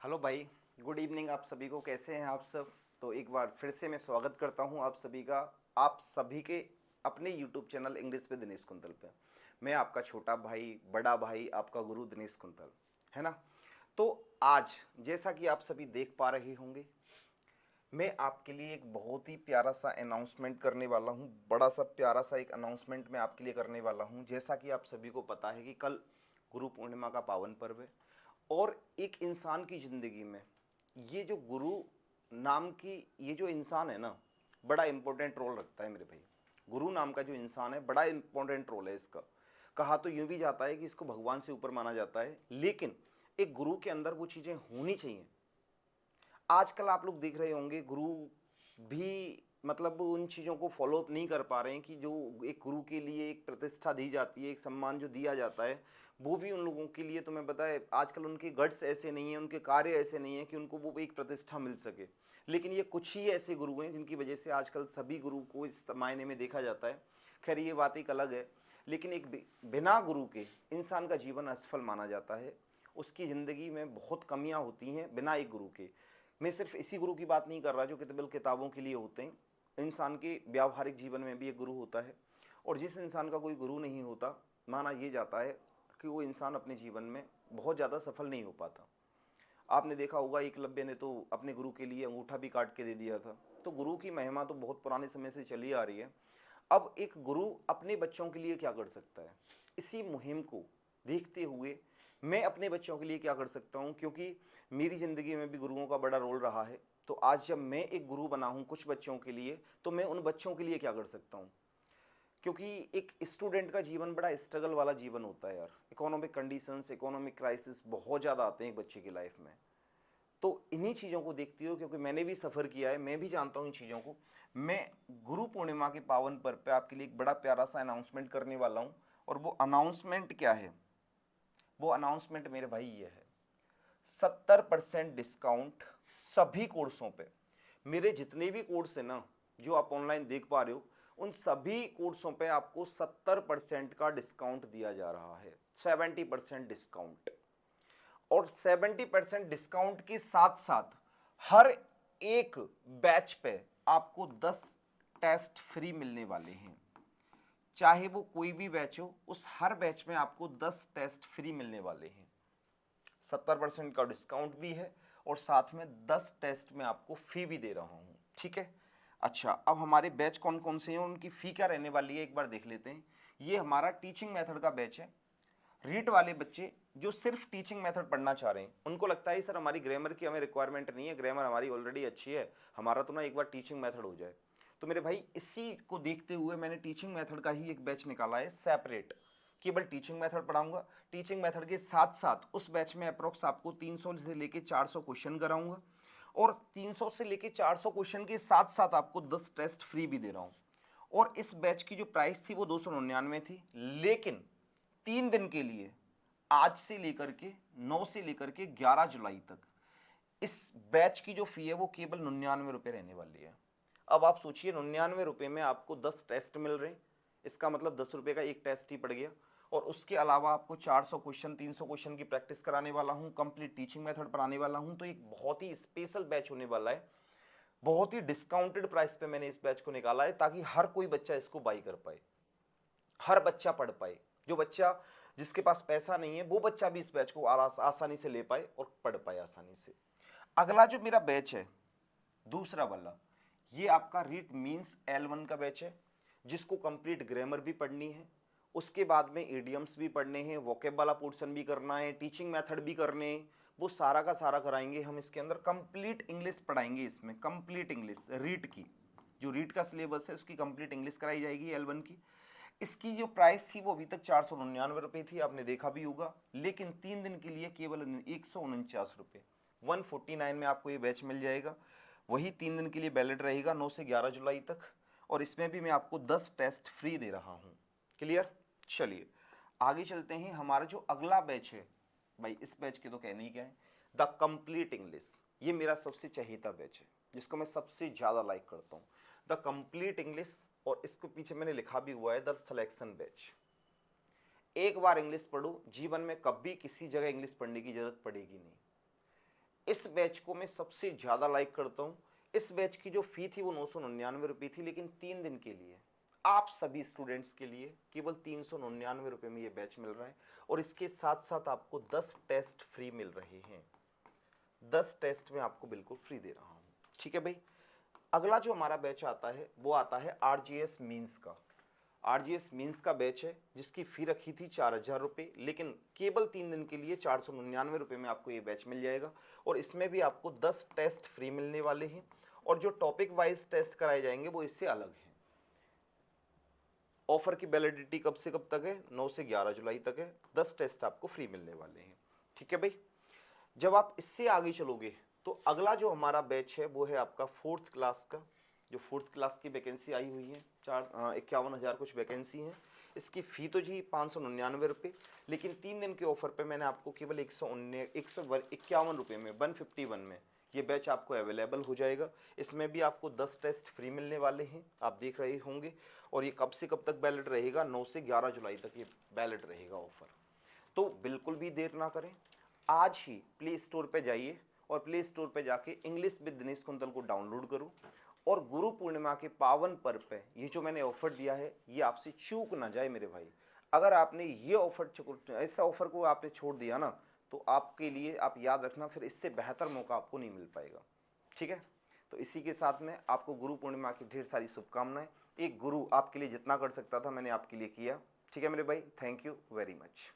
Hello भाई। Good evening आप सभी को। कैसे हैं आप सब? तो एक बार फिर से मैं स्वागत करता हूं आप सभी का, आप सभी के अपने YouTube channel English with Dinesh quintal पे। मैं आपका छोटा भाई, बड़ा भाई, आपका गुरु दिनेश कुंतल, है ना। तो आज जैसा कि आप सभी देख पा रहे होंगे, मैं आपके लिए एक बहुत ही प्यारा सा अनाउंसमेंट करने वाला हूं। बड़ा सा प्यारा सा एक अनाउंसमेंट मैं आपके लिए करने वाला हूं। जैसा कि आप सभी को पता है कि कल गुरु पूर्णिमा का पावन पर्व है, और एक इंसान की ज़िंदगी में ये जो गुरु नाम की ये जो इंसान है ना, बड़ा इंपॉर्टेंट रोल रखता है मेरे भाई। गुरु नाम का जो इंसान है, बड़ा इंपॉर्टेंट रोल है इसका। कहा तो यूं भी जाता है कि इसको भगवान से ऊपर माना जाता है, लेकिन एक गुरु के अंदर वो चीज़ें होनी चाहिए। आजकल आप लोग देख रहे होंगे गुरु भी मतलब उन चीज़ों को फॉलो अप नहीं कर पा रहे हैं कि जो एक गुरु के लिए एक प्रतिष्ठा दी जाती है, एक सम्मान जो दिया जाता है, वो भी उन लोगों के लिए, तुम्हें पता है आजकल उनके गट्स ऐसे नहीं हैं, उनके कार्य ऐसे नहीं हैं कि उनको वो एक प्रतिष्ठा मिल सके। लेकिन ये कुछ ही ऐसे गुरु हैं जिनकी वजह से आजकल सभी गुरु को इस मायने में देखा जाता है। खैर ये बात एक अलग है, लेकिन एक बिना गुरु के इंसान का जीवन असफल माना जाता है। उसकी ज़िंदगी में बहुत कमियां होती हैं बिना एक गुरु के। मैं सिर्फ इसी गुरु की बात नहीं कर रहा जो केवल किताबों के लिए होते हैं। इंसान के व्यावहारिक जीवन में भी एक गुरु होता है, और जिस इंसान का कोई गुरु नहीं होता, माना यह जाता है कि वो इंसान अपने जीवन में बहुत ज़्यादा सफल नहीं हो पाता। आपने देखा होगा एकलव्य ने तो अपने गुरु के लिए अंगूठा भी काट के दे दिया था। तो गुरु की महिमा तो बहुत पुराने समय से चली आ रही है। अब एक गुरु अपने बच्चों के लिए क्या कर सकता है, इसी मुहिम को देखते हुए मैं अपने बच्चों के लिए क्या कर सकता हूं, क्योंकि मेरी ज़िंदगी में भी गुरुओं का बड़ा रोल रहा है। तो आज जब मैं एक गुरु बना हूं कुछ बच्चों के लिए, तो मैं उन बच्चों के लिए क्या कर सकता हूं। क्योंकि एक स्टूडेंट का जीवन बड़ा स्ट्रगल वाला जीवन होता है यार। इकोनॉमिक कंडीशंस, इकोनॉमिक क्राइसिस बहुत ज़्यादा आते हैं एक बच्चे की लाइफ में। तो इन्हीं चीज़ों को देखती हो, क्योंकि मैंने भी सफ़र किया है, मैं भी जानता हूँ इन चीज़ों को। मैं गुरु पूर्णिमा के पावन पर्व पे आपके लिए एक बड़ा प्यारा सा अनाउंसमेंट करने वाला हूँ। और वो अनाउंसमेंट क्या है? वो अनाउंसमेंट मेरे भाई ये है, 70% डिस्काउंट सभी कोर्सों पे। मेरे जितने भी कोर्स है ना, जो आप ऑनलाइन देख पा रहे हो, उन सभी कोर्सों पे आपको 70% का डिस्काउंट दिया जा रहा है। 70% डिस्काउंट। और 70% डिस्काउंट के साथ साथ हर एक बैच पे आपको 10 टेस्ट फ्री मिलने वाले हैं। चाहे वो कोई भी बैच हो, उस हर बैच में आपको 10 टेस्ट फ्री मिलने वाले हैं। 70% का डिस्काउंट भी है, और साथ में 10 टेस्ट में आपको फी भी दे रहा हूं। ठीक है। अच्छा, अब हमारे बैच कौन कौन से हैं, उनकी फ़ी क्या रहने वाली है, एक बार देख लेते हैं। ये हमारा टीचिंग मेथड का बैच है। रीट वाले बच्चे जो सिर्फ टीचिंग मेथड पढ़ना चाह रहे हैं, उनको लगता है सर हमारी ग्रामर की हमें रिक्वायरमेंट नहीं है, ग्रामर हमारी ऑलरेडी अच्छी है, हमारा तो ना एक बार टीचिंग मेथड हो जाए। तो मेरे भाई इसी को देखते हुए मैंने टीचिंग मेथड का ही एक बैच निकाला है सेपरेट। केवल टीचिंग मेथड पढ़ाऊंगा। टीचिंग मेथड के साथ साथ उस बैच में अप्रोक्स आपको 300 से लेके 400 क्वेश्चन कराऊंगा। और 300 से लेके 400 क्वेश्चन के साथ साथ आपको 10 टेस्ट फ्री भी दे रहा हूं। और इस बैच की जो प्राइस थी वो 299 थी, लेकिन 3 दिन के लिए, आज से लेकर के 9 से लेकर के 11 जुलाई तक, इस बैच की जो फी है वो केवल 99 रुपये रहने वाली है। अब आप सोचिए, 99 रुपये में आपको 10 टेस्ट मिल रहे हैं। इसका मतलब 10 रुपये का एक टेस्ट ही पड़ गया। और उसके अलावा आपको 400 क्वेश्चन, 300 क्वेश्चन की प्रैक्टिस कराने वाला हूँ, कंप्लीट टीचिंग मेथड पढ़ाने वाला हूँ। तो एक बहुत ही स्पेशल बैच होने वाला है। बहुत ही डिस्काउंटेड प्राइस पे मैंने इस बैच को निकाला है, ताकि हर कोई बच्चा इसको बाई कर पाए, हर बच्चा पढ़ पाए। जो बच्चा जिसके पास पैसा नहीं है, वो बच्चा भी इस बैच को आसानी से ले पाए और पढ़ पाए आसानी से। अगला जो मेरा बैच है, दूसरा वाला, ये आपका रीट मीन्स L1 का बैच है, जिसको कंप्लीट ग्रामर भी पढ़नी है, उसके बाद में इडियम्स भी पढ़ने हैं, वोकेब वाला पोर्शन भी करना है, टीचिंग मेथड भी करने हैं। वो सारा का सारा कराएंगे हम इसके अंदर। कंप्लीट इंग्लिश पढ़ाएंगे इसमें, कंप्लीट इंग्लिश रीट की, जो रीट का सिलेबस है उसकी कंप्लीट इंग्लिश कराई जाएगी L1 की। इसकी जो प्राइस थी वो अभी तक 499 रुपये थी, आपने देखा भी होगा, लेकिन 3 दिन के लिए केवल 149 रुपये, 149 में आपको ये बैच मिल जाएगा। वही 3 दिन के लिए वैलिड रहेगा, 9 से 11 जुलाई तक। और इसमें भी मैं आपको 10 टेस्ट फ्री दे रहा हूँ। क्लियर? चलिए आगे चलते हैं। हमारा जो अगला बैच है भाई, इस बैच के तो कहने ही क्या है, द कंप्लीट इंग्लिश। ये मेरा सबसे चहेता बैच है, जिसको मैं सबसे ज़्यादा लाइक करता हूँ, द कंप्लीट इंग्लिश। और इसको पीछे मैंने लिखा भी हुआ है, द सिलेक्शन बैच। एक बार इंग्लिश पढ़ो, जीवन में कभी किसी जगह इंग्लिश पढ़ने की जरूरत पड़ेगी नहीं। इस बैच को मैं सबसे ज़्यादा लाइक करता हूँ। इस बैच की जो फ़ी थी वो 999 रुपये थी, लेकिन 3 दिन के लिए आप सभी स्टूडेंट्स के लिए केवल 399 रुपये में ये बैच मिल रहा है। और इसके साथ साथ आपको 10 टेस्ट फ्री मिल रहे हैं। 10 टेस्ट में आपको बिल्कुल फ्री दे रहा हूँ। ठीक है भाई। अगला जो हमारा बैच आता है वो आता है आरजीएस मीन्स का। आरजीएस मीन्स का बैच है जिसकी फ़ी रखी थी 4000 रुपये, लेकिन केवल 3 दिन के लिए 499 रुपये में आपको ये बैच मिल जाएगा। और इसमें भी आपको 10 टेस्ट फ्री मिलने वाले हैं। और जो टॉपिक वाइज टेस्ट कराए जाएंगे वो इससे अलग हैं। ऑफर की वैलिडिटी कब से कब तक है? 9 से 11 जुलाई तक है। 10 टेस्ट आपको फ्री मिलने वाले हैं। ठीक है भाई। जब आप इससे आगे चलोगे तो अगला जो हमारा बैच है वो है आपका 4th क्लास का। जो 4th क्लास की वैकेंसी आई हुई है, 51,000 कुछ वैकेंसी हैं। इसकी फ़ी तो जी 599 रुपये, लेकिन 3 दिन के ऑफर पे मैंने आपको केवल 151 रुपये में 151 में ये बैच आपको अवेलेबल हो जाएगा। इसमें भी आपको 10 टेस्ट फ्री मिलने वाले हैं, आप देख रहे होंगे। और ये कब से कब तक वैलिड रहेगा? 9 से 11 जुलाई तक ये वैलिड रहेगा ऑफर। तो बिल्कुल भी देर ना करें, आज ही प्ले स्टोर पे जाइए और प्ले स्टोर पे जाके इंग्लिश विद दिनेश कुंतल को डाउनलोड करो। और गुरु पूर्णिमा के पावन पर्व पे ये जो मैंने ऑफर दिया है ये आपसे चूक ना जाए मेरे भाई। अगर आपने ये ऐसा ऑफर को आपने छोड़ दिया ना, तो आपके लिए, आप याद रखना, फिर इससे बेहतर मौका आपको नहीं मिल पाएगा। ठीक है। तो इसी के साथ में आपको गुरु पूर्णिमा की ढेर सारी शुभकामनाएं। एक गुरु आपके लिए जितना कर सकता था मैंने आपके लिए किया। ठीक है मेरे भाई, थैंक यू वेरी मच।